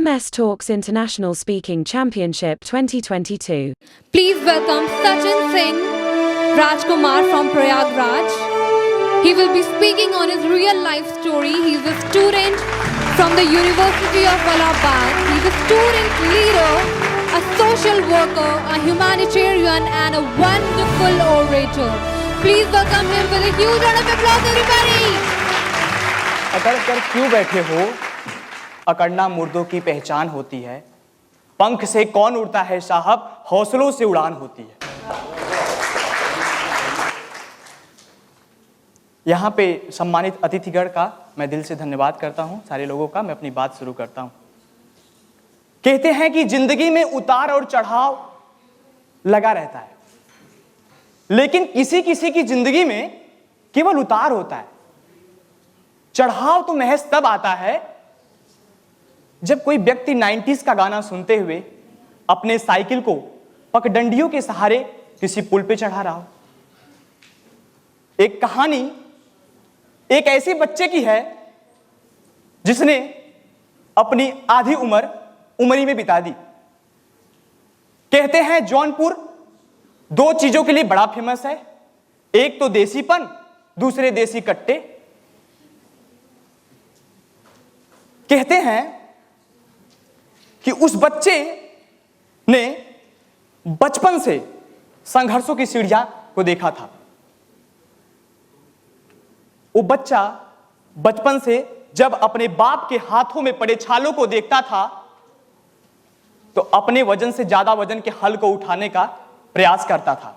MS Talks International Speaking Championship 2022. Please welcome Sachin Singh Rajkumar from Prayagraj. He will be speaking on his real life story. He is a student from the University of Allahabad. He is a student leader, a social worker, a humanitarian and a wonderful orator. Please welcome him with a huge round of applause, everybody. अकड़ कर क्यों बैठे हो, अकड़ना मुर्दों की पहचान होती है। पंख से कौन उड़ता है साहब, हौसलों से उड़ान होती है। यहाँ पे सम्मानित अतिथिगण का मैं दिल से धन्यवाद करता हूँ। सारे लोगों का मैं अपनी बात शुरू करता हूँ। कहते हैं कि जिंदगी में उतार और चढ़ाव लगा रहता है, लेकिन किसी किसी की जिंदगी में केवल उतार होता है। चढ़ाव तो महज तब आता है जब कोई व्यक्ति 90s का गाना सुनते हुए अपने साइकिल को पगडंडियों के सहारे किसी पुल पे चढ़ा रहा हो। एक कहानी एक ऐसे बच्चे की है जिसने अपनी आधी उम्र उमरी में बिता दी। कहते हैं जौनपुर दो चीजों के लिए बड़ा फेमस है, एक तो देसीपन, दूसरे देसी कट्टे। कहते हैं कि उस बच्चे ने बचपन से संघर्षों की सीढ़ियां को देखा था। वो बच्चा बचपन से जब अपने बाप के हाथों में पड़े छालों को देखता था तो अपने वजन से ज्यादा वजन के हल को उठाने का प्रयास करता था।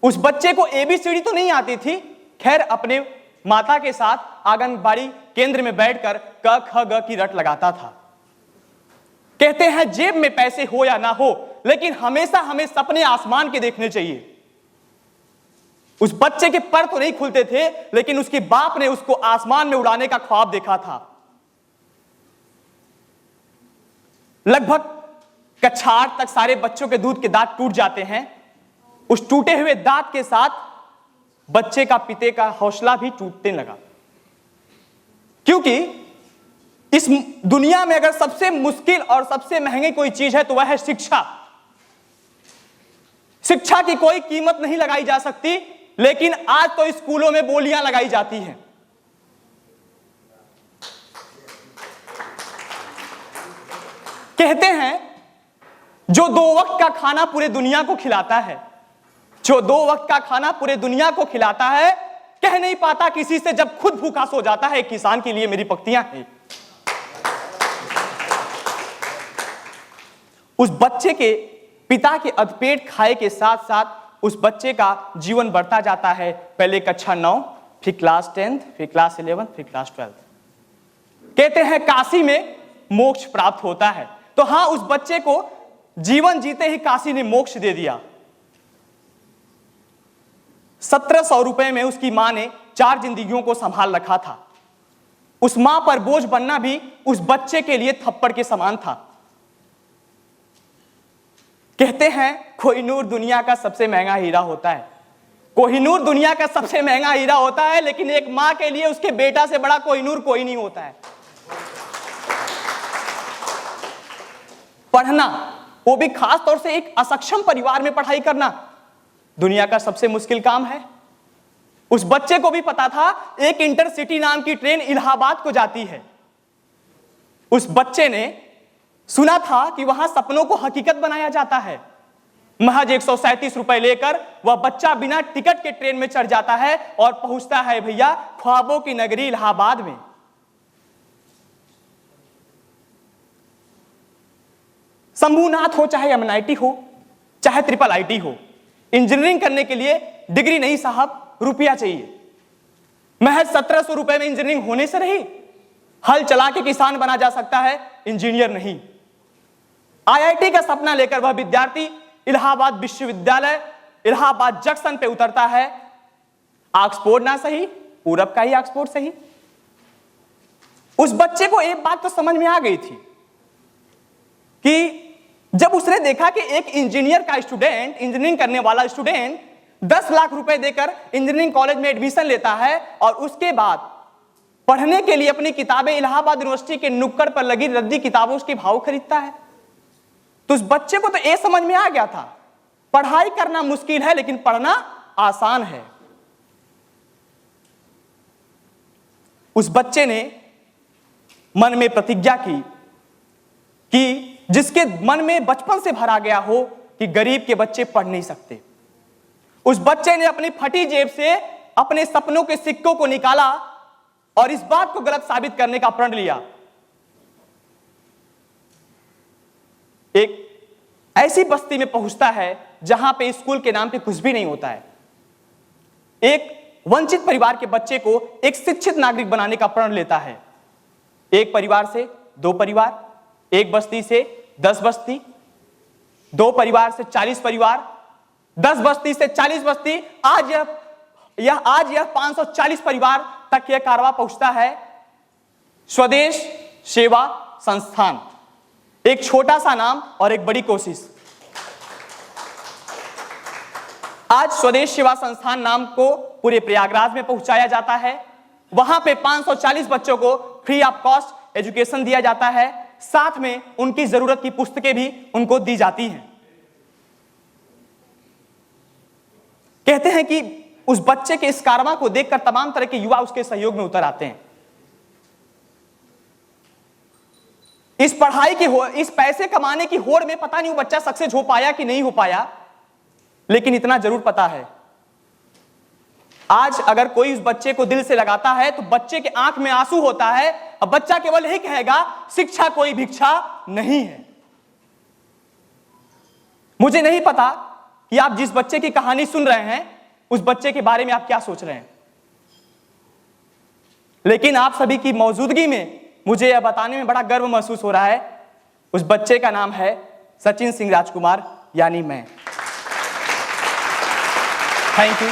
उस बच्चे को एबीसीडी तो नहीं आती थी, खैर अपने माता के साथ आंगनबाड़ी केंद्र में बैठकर क ख ग की रट लगाता था। कहते हैं जेब में पैसे हो या ना हो, लेकिन हमेशा हमें सपने आसमान के देखने चाहिए। उस बच्चे के पर तो नहीं खुलते थे, लेकिन उसके बाप ने उसको आसमान में उड़ाने का ख्वाब देखा था। लगभग कक्षा 8 तक सारे बच्चों के दूध के दांत टूट जाते हैं। उस टूटे हुए दांत के साथ बच्चे का पिता का हौसला भी टूटने लगा, क्योंकि इस दुनिया में अगर सबसे मुश्किल और सबसे महंगी कोई चीज है तो वह है शिक्षा। शिक्षा की कोई कीमत नहीं लगाई जा सकती, लेकिन आज तो स्कूलों में बोलियां लगाई जाती हैं। कहते हैं जो दो वक्त का खाना पूरे दुनिया को खिलाता है, जो दो वक्त का खाना पूरे दुनिया को खिलाता है, कह नहीं पाता किसी से जब खुद भूखा सो जाता है। किसान के लिए मेरी पंक्तियां हैं। उस बच्चे के पिता के अधपेट खाए के साथ साथ उस बच्चे का जीवन बढ़ता जाता है। पहले कक्षा 9, फिर क्लास 10, फिर क्लास 11, फिर क्लास 12। कहते हैं काशी में मोक्ष प्राप्त होता है। तो हां, उस बच्चे को जीवन जीते ही काशी ने मोक्ष दे दिया। 1700 रुपए में उसकी मां ने 4 जिंदगियों को संभाल रखा था। उस मां पर बोझ बनना भी उस बच्चे के लिए थप्पड़ के समान था। कहते हैं कोहिनूर दुनिया का सबसे महंगा हीरा होता है। कोहिनूर दुनिया का सबसे महंगा हीरा होता है, लेकिन एक मां के लिए उसके बेटा से बड़ा कोहिनूर कोई नहीं होता है। पढ़ना, वो भी खास तौर से एक असक्षम परिवार में पढ़ाई करना, दुनिया का सबसे मुश्किल काम है। उस बच्चे को भी पता था एक इंटरसिटी नाम की ट्रेन इलाहाबाद को जाती है। उस बच्चे ने सुना था कि वहां सपनों को हकीकत बनाया जाता है। महज 137 रुपए लेकर वह बच्चा बिना टिकट के ट्रेन में चढ़ जाता है और पहुंचता है भैया ख्वाबों की नगरी इलाहाबाद में। शंभुनाथ हो, चाहे एमआईटी हो, चाहे ट्रिपल आईटी हो, इंजीनियरिंग करने के लिए डिग्री नहीं साहब, रुपया चाहिए। महज 1700 रुपए में इंजीनियरिंग होने से नहीं, हल चला के किसान बना जा सकता है, इंजीनियर नहीं। आईआईटी का सपना लेकर वह विद्यार्थी इलाहाबाद विश्वविद्यालय इलाहाबाद जंक्शन पे उतरता है। ऑक्सफोर्ड ना सही, पूरब का ही ऑक्सफोर्ड सही। उस बच्चे को एक बात तो समझ में आ गई थी कि जब उसने देखा कि एक इंजीनियर का स्टूडेंट, इंजीनियरिंग करने वाला स्टूडेंट 10 लाख रुपए देकर इंजीनियरिंग कॉलेज में एडमिशन लेता है और उसके बाद पढ़ने के लिए अपनी किताबें इलाहाबाद यूनिवर्सिटी के नुक्कड़ पर लगी रद्दी किताबों के भाव खरीदता है। तो उस बच्चे को तो ये समझ में आ गया था, पढ़ाई करना मुश्किल है लेकिन पढ़ना आसान है। उस बच्चे ने मन में प्रतिज्ञा की कि जिसके मन में बचपन से भरा गया हो कि गरीब के बच्चे पढ़ नहीं सकते, उस बच्चे ने अपनी फटी जेब से अपने सपनों के सिक्कों को निकाला और इस बात को गलत साबित करने का प्रण लिया। एक ऐसी बस्ती में पहुंचता है जहां पे स्कूल के नाम पे कुछ भी नहीं होता है। एक वंचित परिवार के बच्चे को एक शिक्षित नागरिक बनाने का प्रण लेता है। एक परिवार से 2 परिवार, एक बस्ती से 10 बस्ती, 2 परिवार से 40 परिवार, 10 बस्ती से 40 बस्ती, आज यह 540 परिवार तक यह कारवां पहुंचता है। स्वदेश सेवा संस्थान, एक छोटा सा नाम और एक बड़ी कोशिश। आज स्वदेश सेवा संस्थान नाम को पूरे प्रयागराज में पहुंचाया जाता है। वहां पे 540 बच्चों को फ्री ऑफ कॉस्ट एजुकेशन दिया जाता है, साथ में उनकी जरूरत की पुस्तकें भी उनको दी जाती हैं। कहते हैं कि उस बच्चे के इस कारवां को देखकर तमाम तरह के युवा उसके सहयोग में उतर आते हैं। इस पढ़ाई की इस पैसे कमाने की होड़ में पता नहीं वो बच्चा सक्सेस हो पाया कि नहीं हो पाया, लेकिन इतना जरूर पता है आज अगर कोई उस बच्चे को दिल से लगाता है तो बच्चे के आंख में आंसू होता है और बच्चा केवल यही कहेगा, शिक्षा कोई भिक्षा नहीं है। मुझे नहीं पता कि आप जिस बच्चे की कहानी सुन रहे हैं उस बच्चे के बारे में आप क्या सोच रहे हैं, लेकिन आप सभी की मौजूदगी में मुझे यह बताने में बड़ा गर्व महसूस हो रहा है। उस बच्चे का नाम है सचिन सिंह राजकुमार, यानी मैं। Thank you.